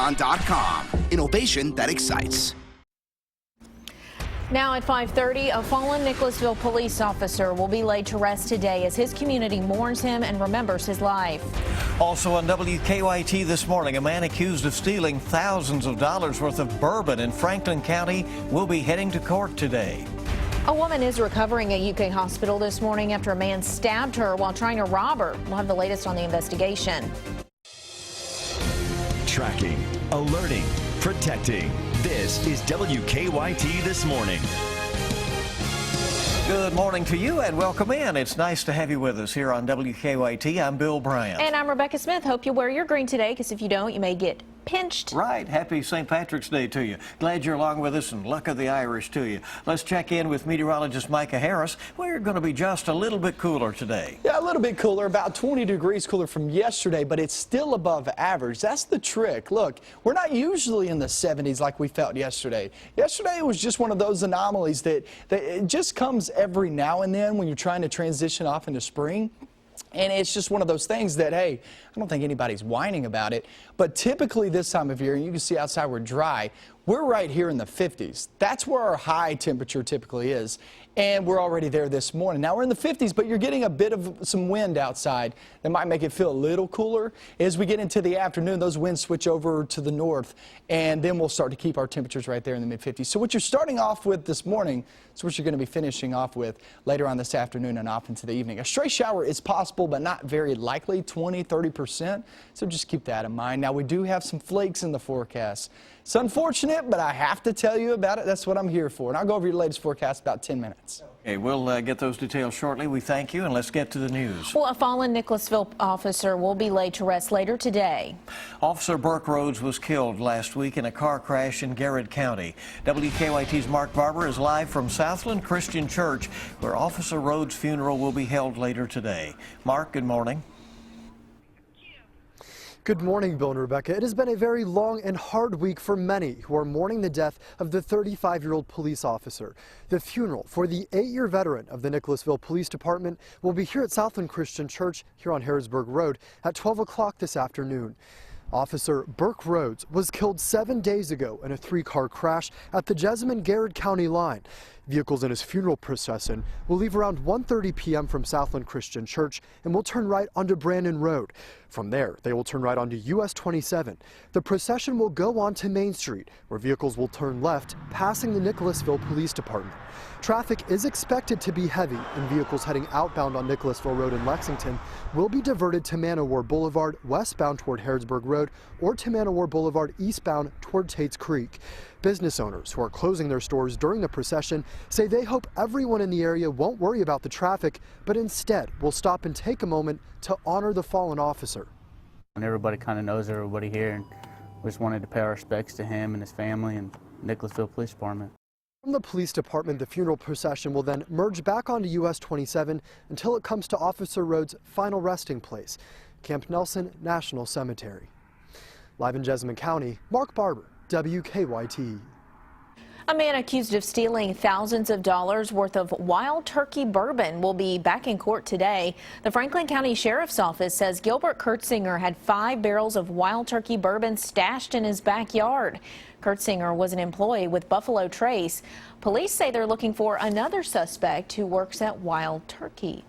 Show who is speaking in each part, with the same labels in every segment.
Speaker 1: Amazon.com. Innovation that excites.
Speaker 2: Now at 5:30, a fallen Nicholasville police officer will be laid to rest today as his community mourns him and remembers his life.
Speaker 3: Also on WKYT this morning, a man accused of stealing thousands of dollars worth of bourbon in Franklin County will be heading to court today.
Speaker 2: A woman is recovering at UK hospital this morning after a man stabbed her while trying to rob her. We'll have the latest on the investigation.
Speaker 4: Tracking, alerting, protecting. This is WKYT This Morning.
Speaker 3: Good morning to you and welcome in. It's nice to have you with us here on WKYT. I'm Bill Bryant.
Speaker 2: And I'm Rebecca Smith. Hope you wear your green today, because if you don't, you may get pinched.
Speaker 3: Right. Happy St. Patrick's Day to you. Glad you're along with us, and luck of the Irish to you. Let's check in with meteorologist Micah Harris. We're going to be just a little bit cooler today.
Speaker 5: Yeah, a little bit cooler, about 20 degrees cooler from yesterday, but it's still above average. That's the trick. Look, we're not usually in the 70s like we felt yesterday. Yesterday was just one of those anomalies that it just comes every now and then when you're trying to transition off into spring. And it's just one of those things that, hey, I don't think anybody's whining about it. But typically this time of year, and you can see outside we're dry, we're right here in the 50s. That's where our high temperature typically is. And we're already there this morning. Now we're in the 50s, but you're getting a bit of some wind outside that might make it feel a little cooler. As we get into the afternoon, those winds switch over to the north, and then we'll start to keep our temperatures right there in the mid-50s. So what you're starting off with this morning is what you're going to be finishing off with later on this afternoon and off into the evening. A stray shower is possible, but not very likely, 20–30%. So just keep that in mind. Now we do have some flakes in the forecast. It's unfortunate, but I have to tell you about it. That's what I'm here for. And I'll go over your latest forecast in about 10 minutes.
Speaker 3: Okay, we'll get those details shortly. We thank you, and let's get to the news.
Speaker 2: Well, a fallen Nicholasville officer will be laid to rest later today.
Speaker 3: Officer Burke Rhodes was killed last week in a car crash in Garrett County. WKYT's Mark Barber is live from Southland Christian Church, where Officer Rhodes' funeral will be held later today. Mark, good morning.
Speaker 6: Good morning, Bill and Rebecca. It has been a very long and hard week for many who are mourning the death of the 35-year-old police officer. The funeral for the 8-year veteran of the Nicholasville Police Department will be here at Southland Christian Church here on Harrisburg Road at 12 o'clock this afternoon. Officer Burke Rhodes was killed 7 days ago in a 3-car crash at the Jessamine-Garrett County line. Vehicles in his funeral procession will leave around 1:30 p.m. from Southland Christian Church and will turn right onto Brandon Road. From there, they will turn right onto US 27. The procession will go on to Main Street, where vehicles will turn left, passing the Nicholasville Police Department. Traffic is expected to be heavy, and vehicles heading outbound on Nicholasville Road in Lexington will be diverted to Manowar Boulevard westbound toward Harrisburg Road or to Manowar Boulevard eastbound toward Tate's Creek. Business owners who are closing their stores during the procession say they hope everyone in the area won't worry about the traffic, but instead will stop and take a moment to honor the fallen officer.
Speaker 7: And everybody kind of knows everybody here, and we just wanted to pay our respects to him and his family and Nicholasville Police Department.
Speaker 6: From the police department, the funeral procession will then merge back onto US 27 until it comes to Officer Rhodes' final resting place, Camp Nelson National Cemetery. Live in Jessamine County, Mark Barber, WKYT.
Speaker 2: A man accused of stealing thousands of dollars worth of wild turkey bourbon will be back in court today. The Franklin County Sheriff's Office says Gilbert Kurtzinger had 5 barrels of wild turkey bourbon stashed in his backyard. Kurtzinger was an employee with Buffalo Trace. Police say they're looking for another suspect who works at Wild Turkey.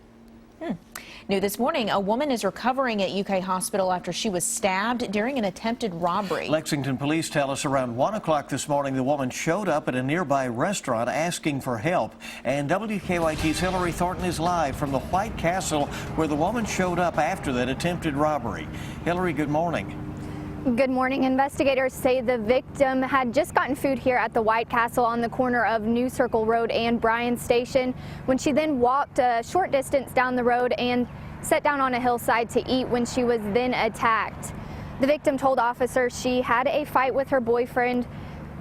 Speaker 2: New this morning, a woman is recovering at UK hospital after she was stabbed during an attempted robbery.
Speaker 3: Lexington police tell us around 1 o'clock this morning the woman showed up at a nearby restaurant asking for help. And WKYT's Hillary Thornton is live from the White Castle where the woman showed up after that attempted robbery. Hillary, good morning.
Speaker 8: Good morning. Investigators say the victim had just gotten food here at the White Castle on the corner of New Circle Road and Bryan Station when she then walked a short distance down the road and sat down on a hillside to eat when she was then attacked. The victim told officers she had a fight with her boyfriend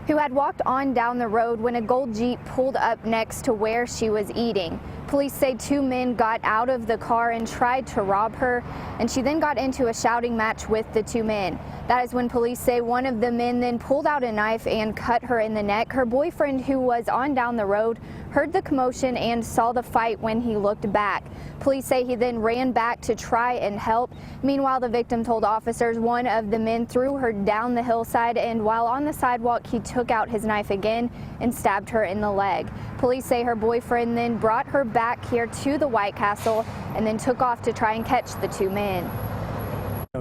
Speaker 8: who had walked on down the road when a gold Jeep pulled up next to where she was eating. Police say 2 men got out of the car and tried to rob her, and she then got into a shouting match with the 2 men. That is when police say one of the men then pulled out a knife and cut her in the neck. Her boyfriend, who was on down the road, heard the commotion and saw the fight when he looked back. Police say he then ran back to try and help. Meanwhile, the victim told officers one of the men threw her down the hillside, and while on the sidewalk, he took out his knife again and stabbed her in the leg. Police say her boyfriend then brought her back here to the White Castle and then took off to try and catch the two men.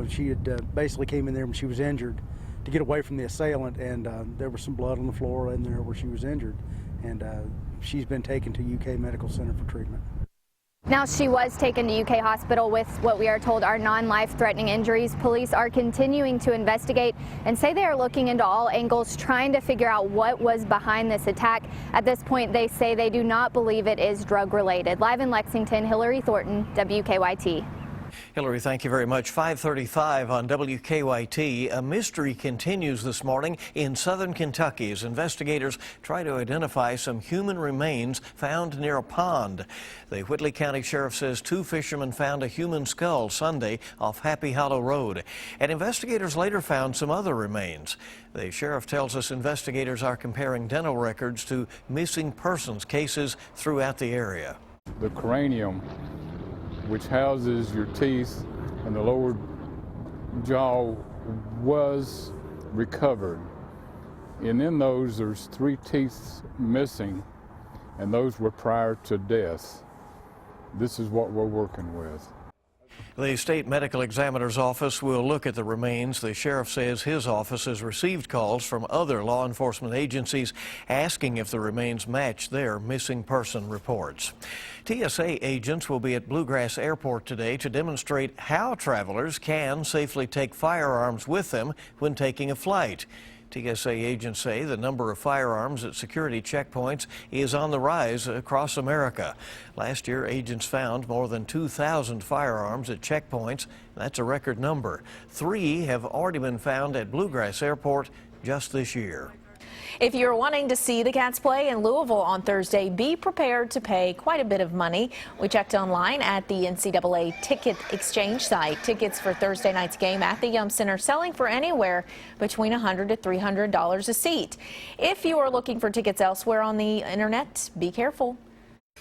Speaker 9: She had basically came in there when she was injured to get away from the assailant, and there was some blood on the floor in there where she was injured, and she's been taken to UK Medical Center for treatment.
Speaker 8: Now, she was taken to UK hospital with what we are told are non-life-threatening injuries. Police are continuing to investigate and say they are looking into all angles, trying to figure out what was behind this attack. At this point, they say they do not believe it is drug-related. Live in Lexington, Hillary Thornton, WKYT.
Speaker 3: Hillary, thank you very much. 5:35 on WKYT. A mystery continues this morning in southern Kentucky as investigators try to identify some human remains found near a pond. The Whitley County Sheriff says two fishermen found a human skull Sunday off Happy Hollow Road, and investigators later found some other remains. The sheriff tells us investigators are comparing dental records to missing persons cases throughout the area.
Speaker 10: The cranium, which houses your teeth and the lower jaw, was recovered. And in those, there's 3 teeth missing, and those were prior to death. This is what we're working with.
Speaker 3: The state medical examiner's office will look at the remains. The sheriff says his office has received calls from other law enforcement agencies asking if the remains match their missing person reports. TSA agents will be at Bluegrass Airport today to demonstrate how travelers can safely take firearms with them when taking a flight. TSA agents say the number of firearms at security checkpoints is on the rise across America. Last year, agents found more than 2,000 firearms at checkpoints. That's a record number. 3 have already been found at Bluegrass Airport just this year.
Speaker 2: If you're wanting to see the Cats play in Louisville on Thursday, be prepared to pay quite a bit of money. We checked online at the NCAA ticket exchange site. Tickets for Thursday night's game at the Yum Center selling for anywhere between $100 to $300 a seat. If you are looking for tickets elsewhere on the internet, be careful.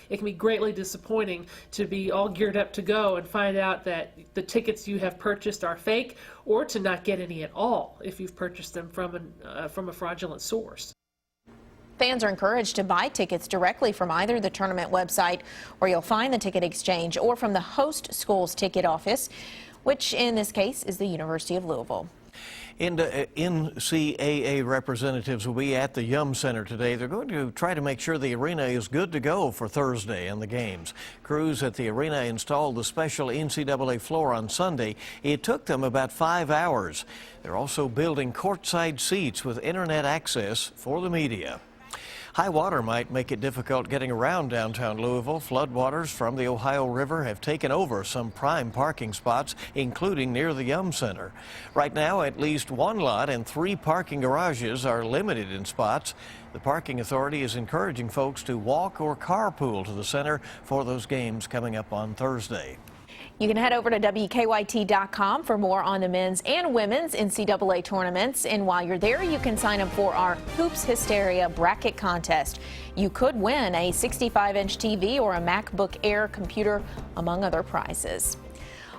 Speaker 11: It can be greatly disappointing to be all geared up to go and find out that the tickets you have purchased are fake, or to not get any at all if you've purchased them from a fraudulent source.
Speaker 2: Fans are encouraged to buy tickets directly from either the tournament website, where you'll find the ticket exchange, or from the host school's ticket office, which in this case is the University of Louisville. NCAA representatives will be at the Yum Center today. They're going to try to make sure the arena is good to go for Thursday and the games. Crews at the arena installed the special NCAA floor on Sunday. It took them about 5 hours. They're also building courtside seats with internet access for the media. High water might make it difficult getting around downtown Louisville. Floodwaters from the Ohio River have taken over some prime parking spots, including near the Yum Center. Right now, at least 1 lot and 3 parking garages are limited in spots. The parking authority is encouraging folks to walk or carpool to the center for those games coming up on Thursday. You can head over to WKYT.com for more on the men's and women's NCAA tournaments. And while you're there, you can sign up for our Hoops Hysteria bracket contest. You could win a 65-inch TV or a MacBook Air computer, among other prizes.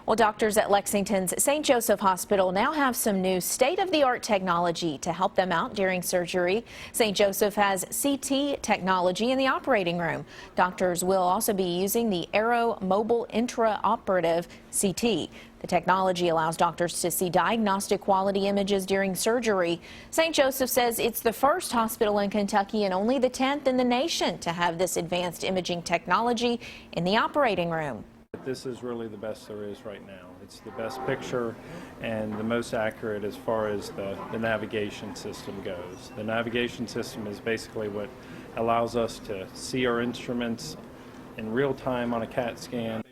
Speaker 2: Well, doctors at Lexington's St. Joseph Hospital now have some new state-of-the-art technology to help them out during surgery. St. Joseph has CT technology in the operating room. Doctors will also be using the Aero Mobile Intraoperative CT. The technology allows doctors to see diagnostic quality images during surgery. St. Joseph says it's the first hospital in Kentucky and only the 10th in the nation to have this advanced imaging technology in the operating room.
Speaker 12: This is really the best there is right now. It's the best picture and the most accurate as far as the navigation system goes. The navigation system is basically what allows us to see our instruments in real time on a CAT scan.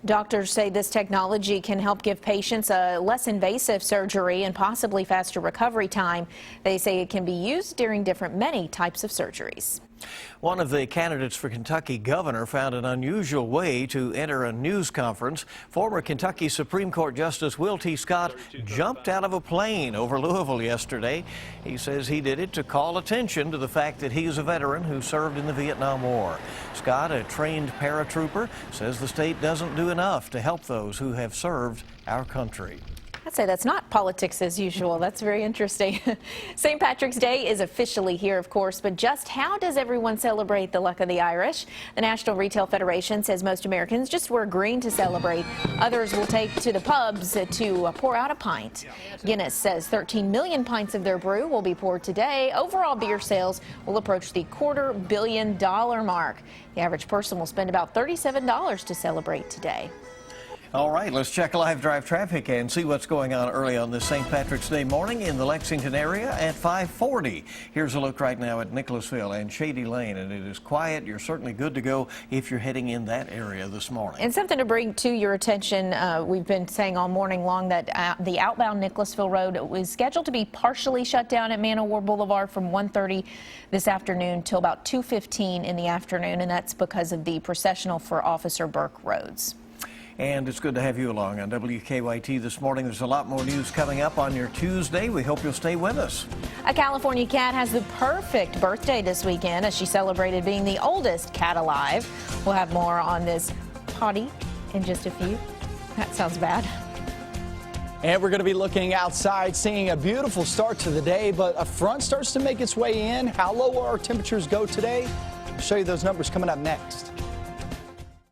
Speaker 2: Doctors say this technology can help give patients a less invasive surgery and possibly faster recovery time. They say it can be used during many types of surgeries.
Speaker 3: One of the candidates for Kentucky governor found an unusual way to enter a news conference. Former Kentucky Supreme Court Justice Will T. Scott jumped out of a plane over Louisville yesterday. He says he did it to call attention to the fact that he is a veteran who served in the Vietnam War. Scott, a trained paratrooper, says the state doesn't do enough to help those who have served our country.
Speaker 2: I'd say that's not politics as usual. That's very interesting. St. Patrick's Day is officially here, of course, but just how does everyone celebrate the luck of the Irish? The National Retail Federation says most Americans just wear green to celebrate. Others will take to the pubs to pour out a pint. Guinness says 13 million pints of their brew will be poured today. Overall beer sales will approach the $250 million mark. The average person will spend about $37 to celebrate today.
Speaker 3: All right, let's check live drive traffic and see what's going on early on this St. Patrick's Day morning in the Lexington area at 5:40. Here's a look right now at Nicholasville and Shady Lane, and it is quiet. You're certainly good to go if you're heading in that area this morning.
Speaker 2: And something to bring to your attention, we've been saying all morning long that the outbound Nicholasville Road was scheduled to be partially shut down at Man O' War Boulevard from 1:30 this afternoon till about 2:15 in the afternoon, and that's because of the processional for Officer Burke Roads.
Speaker 3: And it's good to have you along on WKYT this morning. There's a lot more news coming up on your Tuesday. We hope you'll stay with us.
Speaker 2: A California cat has the perfect birthday this weekend as she celebrated being the oldest cat alive. We'll have more on this potty in just a few. That sounds bad.
Speaker 5: And we're going to be looking outside, seeing a beautiful start to the day, but a front starts to make its way in. How low will our temperatures go today? I'll show you those numbers coming up next.